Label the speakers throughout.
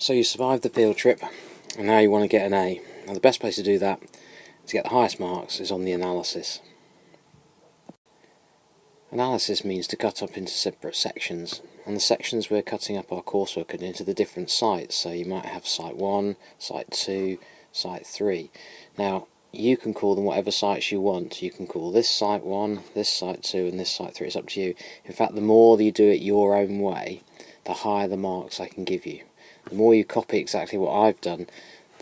Speaker 1: So you survived the field trip and now you want to get an A. Now the best place to do that, to get the highest marks, is on the analysis. Analysis means to cut up into separate sections, and the sections we're cutting up our coursework into the different sites. So you might have site 1, site 2, site 3. Now you can call them whatever sites you want. You can call this site 1, this site 2 and this site 3. It's up to you. In fact, the more that you do it your own way, the higher the marks I can give you. The more you copy exactly what I've done,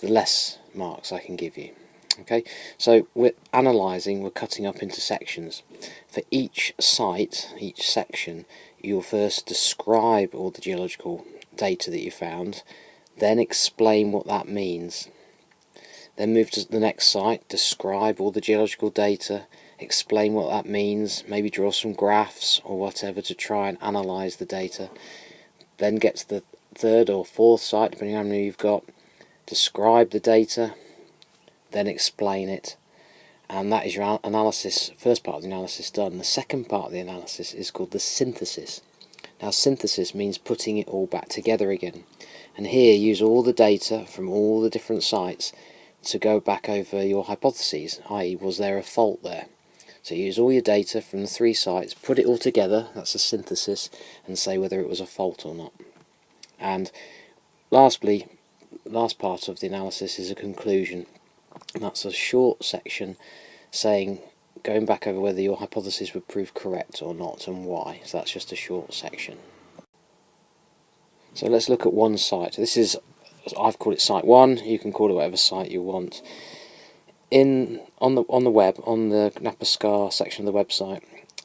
Speaker 1: the less marks I can give you. Okay, so we're analysing, we're cutting up into sections. For each site, each section, you'll first describe all the geological data that you found, then explain what that means. Then move to the next site, describe all the geological data, explain what that means, maybe draw some graphs or whatever to try and analyse the data. Then get to the third or fourth site, depending on how many you've got, describe the data, then explain it, and that is your analysis, first part of the analysis done. The second part of the analysis is called the synthesis. Now synthesis means putting it all back together again, and here use all the data from all the different sites to go back over your hypotheses, i.e. was there a fault there? So use all your data from the 3 sites, put it all together, that's a synthesis, and say whether it was a fault or not. And lastly, last part of the analysis is a conclusion. That's a short section saying, going back over whether your hypothesis would prove correct or not and why. So that's just a short section. So let's look at one site. This is, I've called it site 1, you can call it whatever site you want. On the web, on the Nappa section of the website,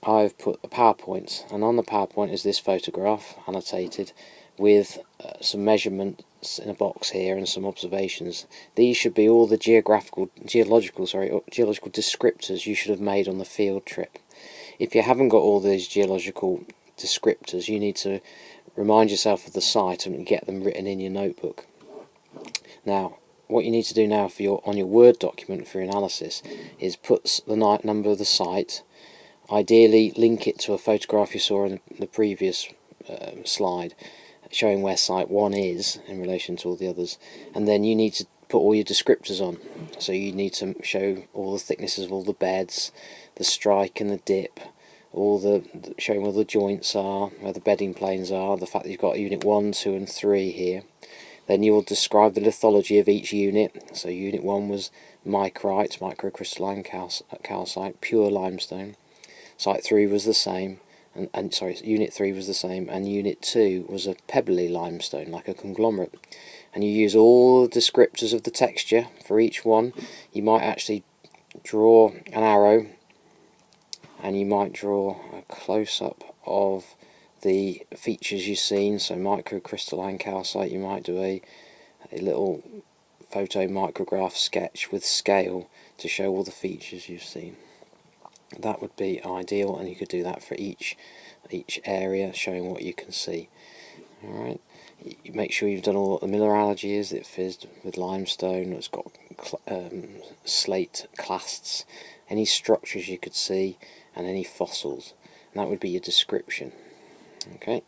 Speaker 1: I've put a PowerPoint, and on the PowerPoint is this photograph annotated with some measurements in a box here and some observations. These should be all the geological descriptors you should have made on the field trip. If you haven't got all these geological descriptors, you need to remind yourself of the site and get them written in your notebook. Now, what you need to do now on your Word document for your analysis is put the number of the site, ideally link it to a photograph you saw in the previous slide, showing where site 1 is in relation to all the others, and then you need to put all your descriptors on. So you need to show all the thicknesses of all the beds, the strike and the dip, showing where the joints are, where the bedding planes are, the fact that you've got unit 1, 2 and 3 here. Then you will describe the lithology of each unit. So unit 1 was micrite, microcrystalline calcite, pure limestone. Site 3 was the same. Unit 3 was the same, and Unit 2 was a pebbly limestone, like a conglomerate. And you use all the descriptors of the texture for each one. You might actually draw an arrow, and you might draw a close-up of the features you've seen. So microcrystalline calcite, you might do a little photo micrograph sketch with scale to show all the features you've seen. That would be ideal, and you could do that for each area, showing what you can see. Alright, you make sure you've done all what the mineralogy is. It fizzed with limestone, it's got slate clasts, any structures you could see, and any fossils. And that would be your description. Okay.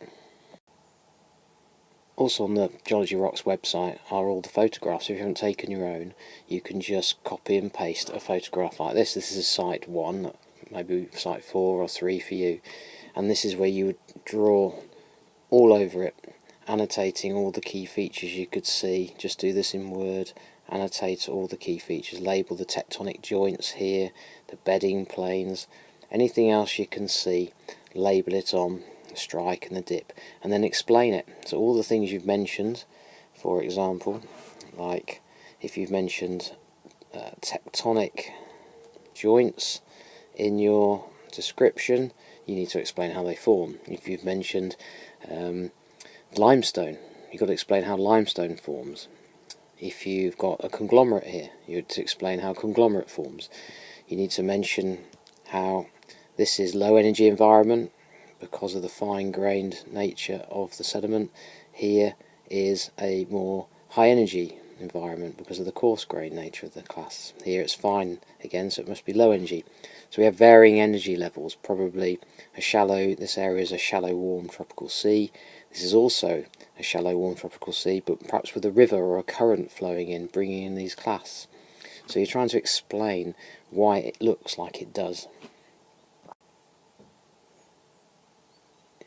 Speaker 1: Also on the Geology Rocks website are all the photographs. If you haven't taken your own, you can just copy and paste a photograph like this. This is site 1, maybe site 4 or 3 for you, and this is where you would draw all over it, annotating all the key features you could see. Just do this in Word, annotate all the key features, label the tectonic joints here, the bedding planes, anything else you can see, label it on the strike and the dip, and then explain it. So all the things you've mentioned, for example, like if you've mentioned tectonic joints in your description, you need to explain how they form. If you've mentioned limestone, you've got to explain how limestone forms. If you've got a conglomerate here, you have to explain how conglomerate forms. You need to mention how this is low energy environment because of the fine-grained nature of the sediment. Here is a more high energy environment because of the coarse-grained nature of the class. Here it's fine again, so it must be low energy. So we have varying energy levels. Probably this area is a shallow warm tropical sea. This is also a shallow warm tropical sea, but perhaps with a river or a current flowing in, bringing in these clasts. So you're trying to explain why it looks like it does.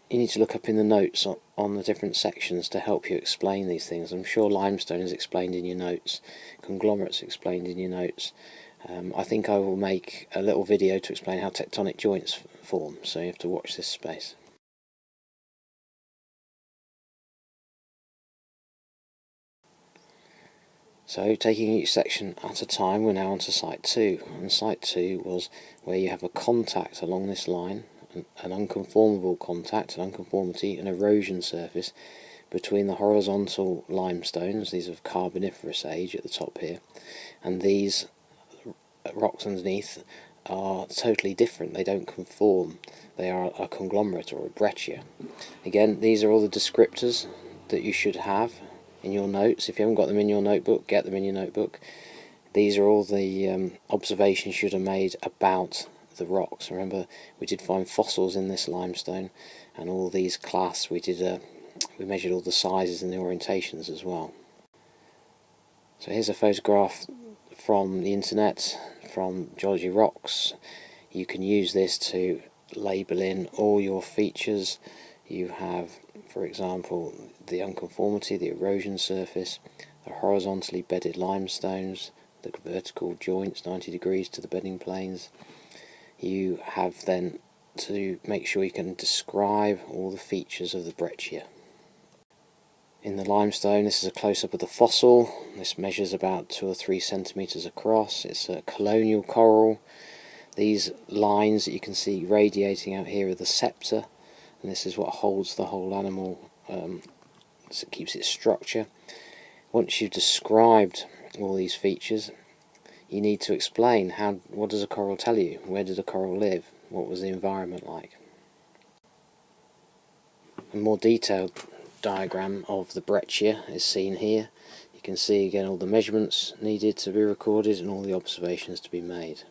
Speaker 1: You need to look up in the notes on the different sections to help you explain these things. I'm sure limestone is explained in your notes, conglomerates explained in your notes. I think I will make a little video to explain how tectonic joints form, so you have to watch this space. So, taking each section at a time, we're now on to Site 2, and Site 2 was where you have a contact along this line, an unconformable contact, an unconformity, an erosion surface between the horizontal limestones, these of Carboniferous age at the top here, and these rocks underneath are totally different. They don't conform. They are a conglomerate or a breccia. Again, these are all the descriptors that you should have in your notes. If you haven't got them in your notebook, get them in your notebook. These are all the observations you should have made about the rocks. Remember, we did find fossils in this limestone, and all these clasts we measured all the sizes and the orientations as well. So here's a photograph from the internet, from Geology Rocks. You can use this to label in all your features. You have, for example, the unconformity, the erosion surface, the horizontally bedded limestones, the vertical joints 90 degrees to the bedding planes. You have then to make sure you can describe all the features of the breccia. In the limestone, this is a close-up of the fossil. This measures about 2 or 3 centimetres across. It's a colonial coral. These lines that you can see radiating out here are the septa, and this is what holds the whole animal, so it keeps its structure. Once you've described all these features, you need to explain what does a coral tell you? Where did a coral live? What was the environment like? A more detailed diagram of the breccia is seen here. You can see again all the measurements needed to be recorded and all the observations to be made.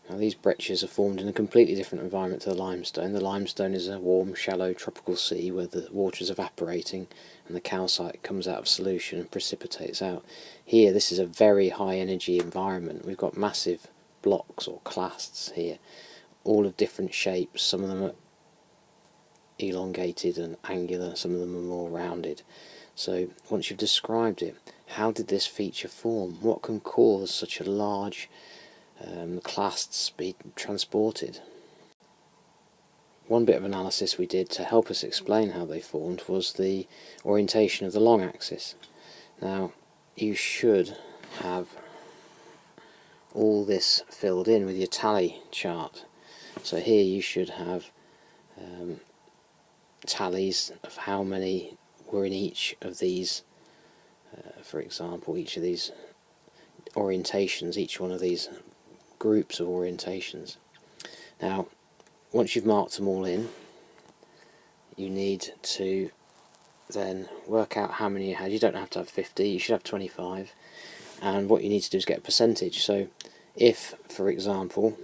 Speaker 1: Now these breccias are formed in a completely different environment to the limestone. The limestone is a warm, shallow tropical sea where the water is evaporating and the calcite comes out of solution and precipitates out. Here this is a very high energy environment. We've got massive blocks or clasts here, all of different shapes. Some of them are elongated and angular, some of them are more rounded. So once you've described it, how did this feature form? What can cause such a large clasts be transported? One bit of analysis we did to help us explain how they formed was the orientation of the long axis. Now you should have all this filled in with your tally chart. So here you should have tallies of how many were in each of these, for example, each of these orientations, each one of these groups of orientations. Now, once you've marked them all in, you need to then work out how many you had. You don't have to have 50, you should have 25, and what you need to do is get a percentage. So if, for example,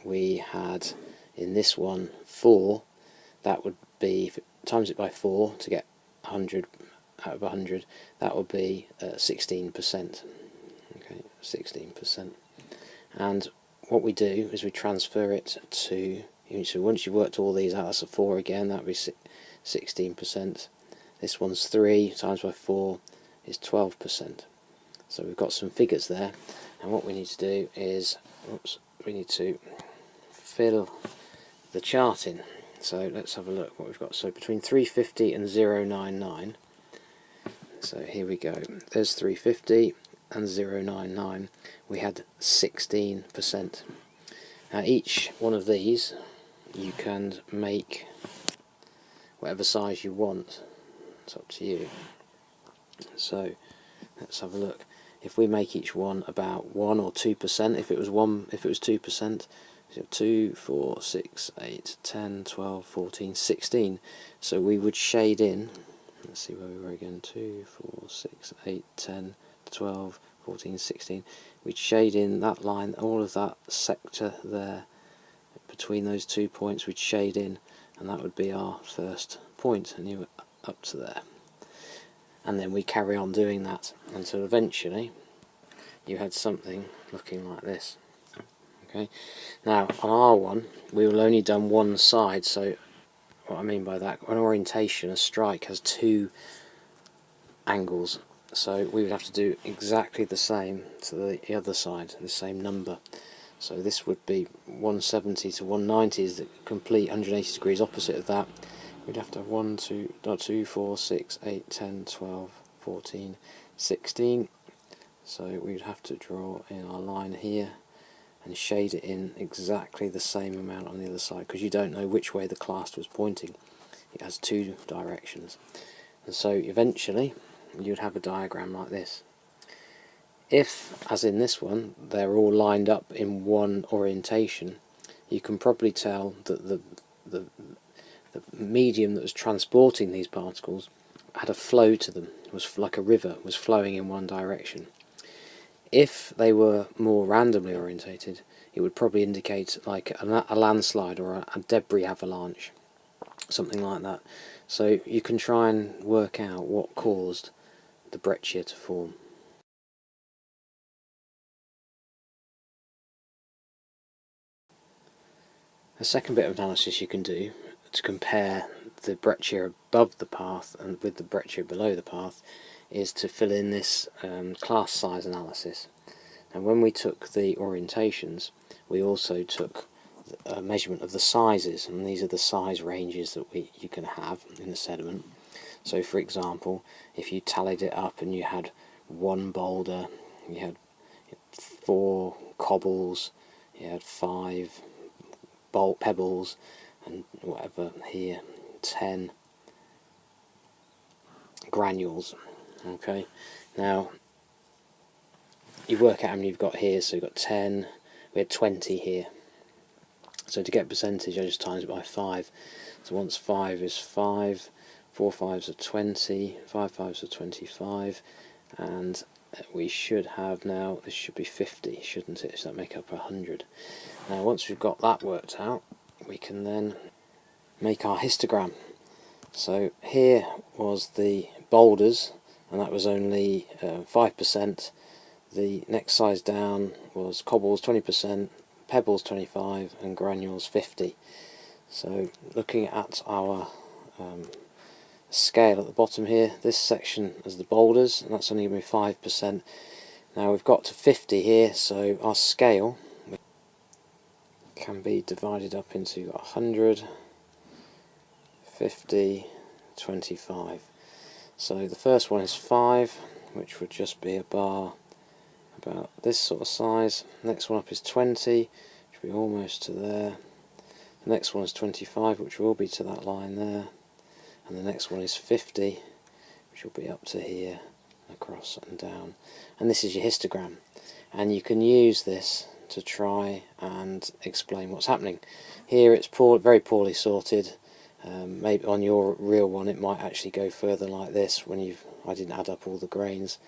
Speaker 1: we had in this one 4, that would be, times it by 4 to get 100 out of 100, that would be 16%. Okay, 16%. And what we do is we transfer it to, so once you've worked all these out, that's a 4 again, that would be 16%. This one's 3 times by 4 is 12%. So we've got some figures there, and what we need to do is, we need to fill the chart in. So let's have a look what we've got. So between 350 and 099, so here we go, there's 350 and 099, we had 16%. Now each one of these you can make whatever size you want, it's up to you. So let's have a look. If we make each one about 1 or 2%, if it was 2%, so 2, 4, 6, 8, 10, 12, 14, 16. So we would shade in, let's see where we were again, 2, 4, 6, 8, 10, 12, 14, 16. We'd shade in that line, all of that sector there, between those 2 points, we'd shade in and that would be our first point, and you were up to there. And then we carry on doing that until eventually you had something looking like this. Okay. Now on our one we will only done one side, so what I mean by that, an orientation, a strike has two angles, so we would have to do exactly the same to the other side, the same number. So this would be 170 to 190 is the complete 180 degrees opposite of that. We'd have to have 1, 2, 4, 6, 8, 10, 12, 14, 16. So we'd have to draw in our line here and shade it in exactly the same amount on the other side, because you don't know which way the class was pointing. It has two directions. And so eventually you'd have a diagram like this. If, as in this one, they're all lined up in one orientation, you can probably tell that the medium that was transporting these particles had a flow to them, was like a river, was flowing in one direction. If they were more randomly orientated, it would probably indicate like a landslide or a debris avalanche, something like that. So you can try and work out what caused the breccia to form. The second bit of analysis you can do to compare the breccia above the path and with the breccia below the path is to fill in this class size analysis. And when we took the orientations, we also took a measurement of the sizes, and these are the size ranges that you can have in the sediment. So for example, if you tallied it up and you had one boulder, you had 4 cobbles, you had 5 pebbles, and whatever here, 10 granules. Okay, now you work out how many you've got here, so you've got 10, we had 20 here. So to get percentage I just times it by 5. So once 5 is 5, 4 5s are 20, 5 5s are 25, and we should have now, this should be 50, shouldn't it? So that make up 100. Now once we've got that worked out, we can then make our histogram. So here was the boulders, and that was only 5%. The next size down was cobbles 20%, pebbles 25, and granules 50. So looking at our scale at the bottom here, this section is the boulders, and that's only going to be 5%. Now we've got to 50 here, so our scale can be divided up into 100, 50, 25. So the first one is 5, which would just be a bar about this sort of size. Next one up is 20, which will be almost to there. The next one is 25, which will be to that line there. And the next one is 50, which will be up to here, across and down. And this is your histogram. And you can use this to try and explain what's happening. Here it's very poorly sorted. Maybe on your real one it might actually go further like this when I didn't add up all the grains.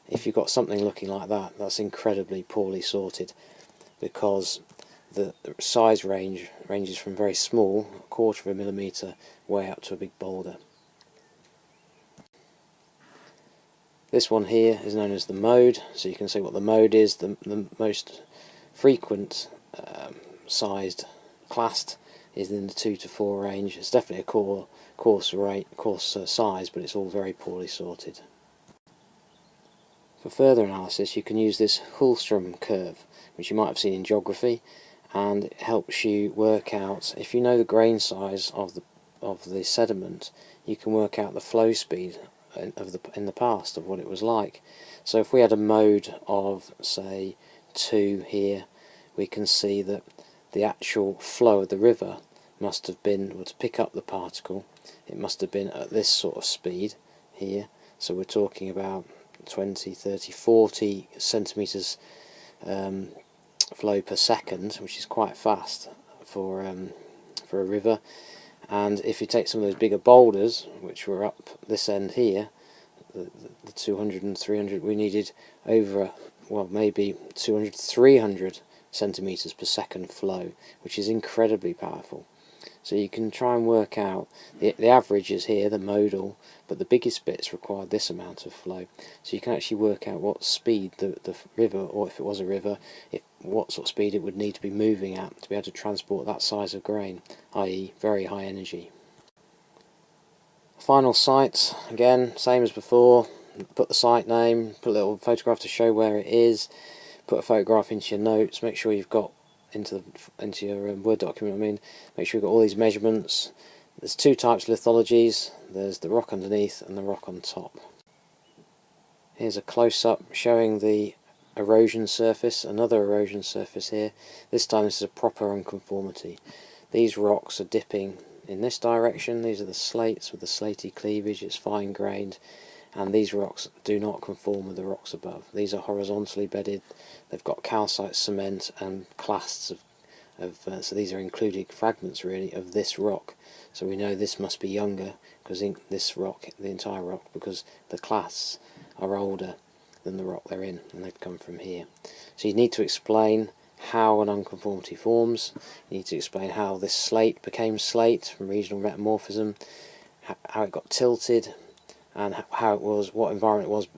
Speaker 1: If you've got something looking like that, that's incredibly poorly sorted, because the size ranges from very small, 1/4 of a millimetre, way up to a big boulder. This one here is known as the mode, so you can see what the mode is. The most frequent sized classed is in the 2 to 4 range. It's definitely a coarse size, but it's all very poorly sorted. For further analysis you can use this Hulstrom curve, which you might have seen in geography, and it helps you work out, if you know the grain size of the sediment, you can work out the flow speed in the past of what it was like. So if we had a mode of say 2 here, we can see that the actual flow of the river must have been, to pick up the particle, it must have been at this sort of speed here. So we're talking about 20, 30, 40 centimetres flow per second, which is quite fast for a river. And if you take some of those bigger boulders, which were up this end here, the 200 and 300, we needed over, well, maybe 200, 300 centimetres per second flow, which is incredibly powerful. So you can try and work out, the average is here, the modal, but the biggest bits require this amount of flow. So you can actually work out what speed the river, or if it was a river, what sort of speed it would need to be moving at to be able to transport that size of grain, i.e. very high energy. Final site, again, same as before, put the site name, put a little photograph to show where it is, put a photograph into your notes, make sure you've got into your Word document, make sure you've got all these measurements. There's two types of lithologies, there's the rock underneath and the rock on top. Here's a close-up showing the erosion surface, another erosion surface here. This time this is a proper unconformity. These rocks are dipping in this direction, these are the slates with the slaty cleavage, it's fine grained, and these rocks do not conform with the rocks above. These are horizontally bedded, they've got calcite cement and clasts so these are included fragments really of this rock. So we know this must be younger, because this rock, the entire rock, because the clasts are older than the rock they're in, and they've come from here. So you need to explain how an unconformity forms, you need to explain how this slate became slate from regional metamorphism, how it got tilted, and how it was, what environment it was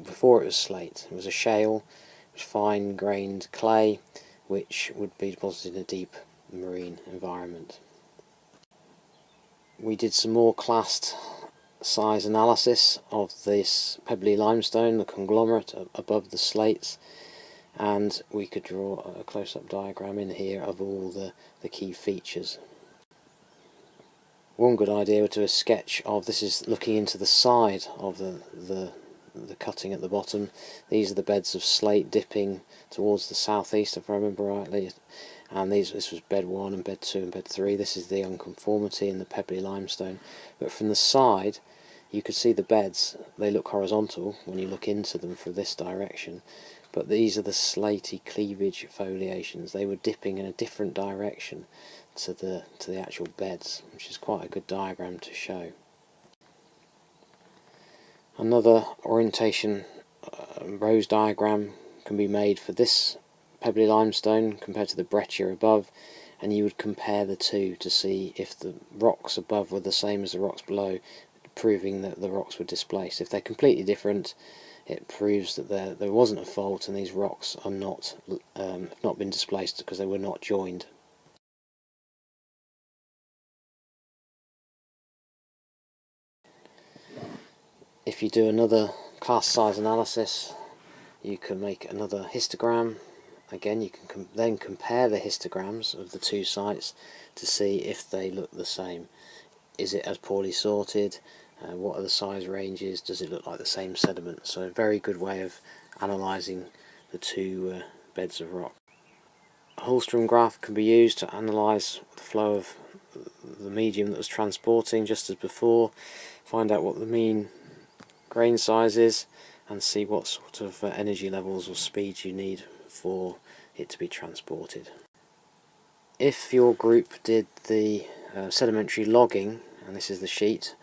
Speaker 1: before it was slate. It was a shale, it was fine grained clay, which would be deposited in a deep marine environment. We did some more classed size analysis of this pebbly limestone, the conglomerate above the slates, and we could draw a close-up diagram in here of all the key features. One good idea would do a sketch of, this is looking into the side of the cutting at the bottom. These are the beds of slate dipping towards the southeast, if I remember rightly, and this was bed 1 and bed 2 and bed 3. This is the unconformity in the pebbly limestone, but from the side you could see the beds, they look horizontal when you look into them from this direction, but these are the slaty cleavage foliations. They were dipping in a different direction to the actual beds, which is quite a good diagram to show. Another orientation rose diagram can be made for this pebbly limestone compared to the breccia above, and you would compare the two to see if the rocks above were the same as the rocks below, proving that the rocks were displaced. If they're completely different, it proves that there wasn't a fault and these rocks are have not been displaced because they were not joined. If you do another class size analysis, you can make another histogram. Again, you can then compare the histograms of the two sites to see if they look the same. Is it as poorly sorted? What are the size ranges? Does it look like the same sediment? So a very good way of analysing the two beds of rock. A Hallstrom graph can be used to analyse the flow of the medium that was transporting, just as before, find out what the mean grain size is, and see what sort of energy levels or speeds you need for it to be transported. If your group did the sedimentary logging, and this is the sheet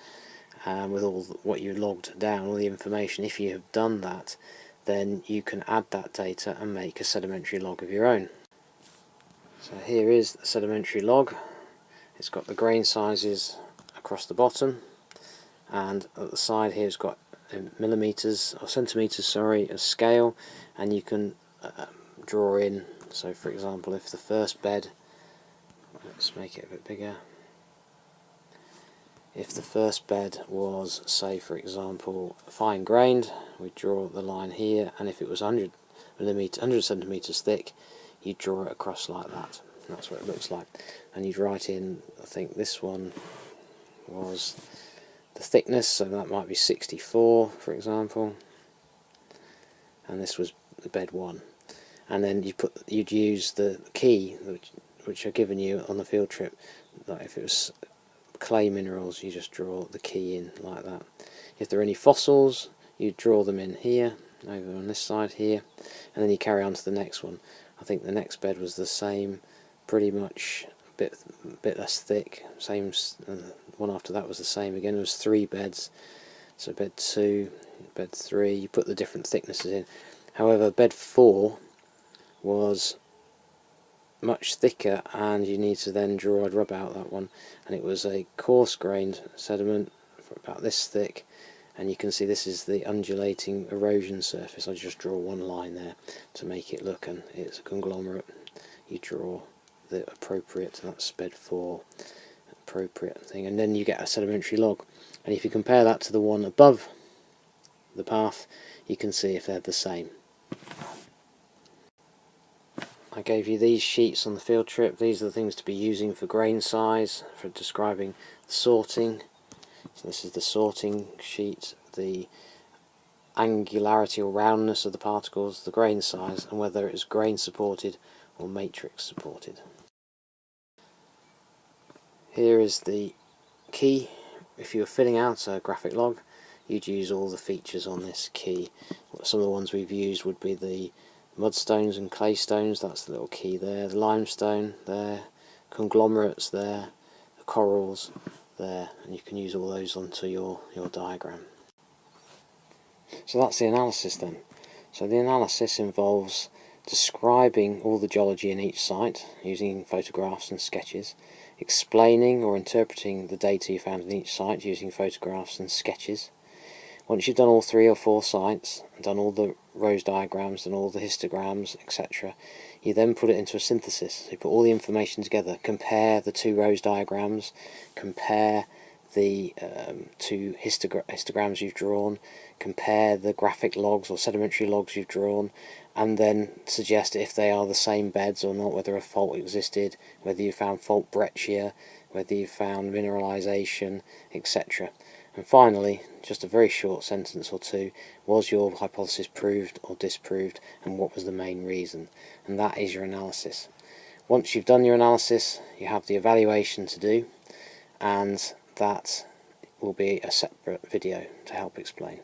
Speaker 1: with all what you logged down, all the information, if you have done that, then you can add that data and make a sedimentary log of your own. So here is the sedimentary log. It's got the grain sizes across the bottom, and at the side here it's got millimeters or centimeters, sorry, a scale, and you can draw in. So for example, if the first bed, let's make it a bit bigger, if the first bed was, say for example, fine grained, we draw the line here, and if it was 100 centimeters thick, you'd draw it across like that. That's what it looks like, and you'd write in, I think this one was the thickness, so that might be 64 for example, and this was the bed 1, and then you'd use the key which are given you on the field trip. Like if it was clay minerals, you just draw the key in like that. If there are any fossils, you draw them in here, over on this side here, and then you carry on to the next one. I think the next bed was the same, pretty much a bit less thick, same. One after that was the same again. It was 3 beds, so bed 2, bed 3, you put the different thicknesses in. However, bed 4 was much thicker, and you need to then draw. I'd rub out that one, and it was a coarse grained sediment for about this thick, and you can see this is the undulating erosion surface. I just draw one line there to make it look, and it's a conglomerate. You draw the appropriate, that's sped 4 appropriate thing, and then you get a sedimentary log. And if you compare that to the one above the path, you can see if they're the same. I gave you these sheets on the field trip. These are the things to be using for grain size, for describing sorting. So this is the sorting sheet, the angularity or roundness of the particles, the grain size, and whether it is grain supported or matrix supported. Here is the key. If you were filling out a graphic log, you'd use all the features on this key. Some of the ones we've used would be the mudstones and claystones, that's the little key there, the limestone there, conglomerates there, the corals there, and you can use all those onto your diagram. So that's the analysis then. So the analysis involves describing all the geology in each site using photographs and sketches, explaining or interpreting the data you found in each site using photographs and sketches. Once you've done all 3 or 4 sites, done all the rows diagrams and all the histograms, etc., you then put it into a synthesis. You put all the information together, compare the 2 rows diagrams, compare the 2 histograms you've drawn, compare the graphic logs or sedimentary logs you've drawn, and then suggest if they are the same beds or not, whether a fault existed, whether you found fault breccia, whether you found mineralization, etc. And finally, just a very short sentence or 2, was your hypothesis proved or disproved, and what was the main reason? And that is your analysis. Once you've done your analysis, you have the evaluation to do, and that will be a separate video to help explain.